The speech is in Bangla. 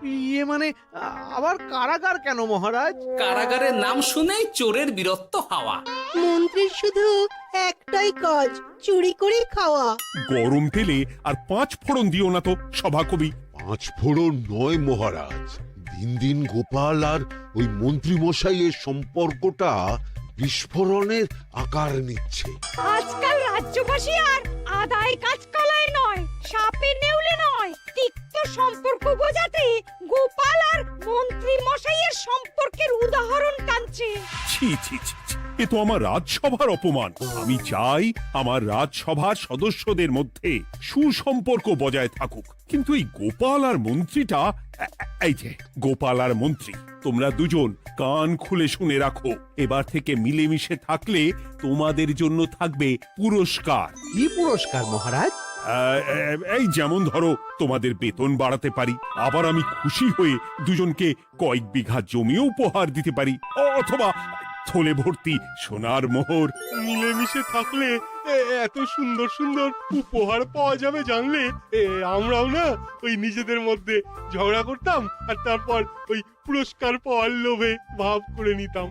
ইয়ে মানে আবার কারাগার কেন মহারাজ? কারাগারের নাম শুনেই চোরের বীরত্ব হাওয়া। মন্ত্রীর শুধু একটাই কাজ, চুরি করে খাওয়া। গরম তেলে আর 5 ফোড়ন দিও না তো সভাকবি। 5 ফোড়ন নয় মহারাজ, দিন দিন গোপাল আর ওই মন্ত্রী মশাইয়ের সম্পর্কটা বিস্ফোরণের আকার নিচ্ছে। আজকাল রাজ্যবাসী আর আদায় কাজকলায় নয়, সাপে নেউলে নয়, তিক্ত সম্পর্ক বোঝাতে গোপাল আর মন্ত্রী মশাইয়ের সম্পর্কের উদাহরণ টানছে। ছি ছি ছি ছি, এ তো আমার রাজসভার অপমান। আমি চাই আমার রাজসভার সদস্যদের মধ্যে সুসম্পর্ক বজায় থাকুক, কিন্তু এই গোপাল আর মন্ত্রীটা এই যে গোপাল আর মন্ত্রী, তোমরা দুজন কান খুলে শুনে রাখো। এবার থেকে মিলেমিশে থাকলে তোমাদের জন্য থাকবে পুরস্কার। কি পুরস্কার মহারাজ? এই যেমন ধরো, তোমাদের বেতন বাড়াতে পারি, আবার আমি খুশি হয়ে দুজনকে কয়েক বিঘা জমিও উপহার দিতে পারি, অথবা থলে ভর্তি সোনার মোহর। মিলেমিশে থাকলে এত সুন্দর সুন্দর উপহার পাওয়া যাবে জানলে আমরাও না ওই নিজেদের মধ্যে ঝগড়া করতাম আর তারপর ওই পুরস্কার পাওয়ার লোভে ভাব করে নিতাম।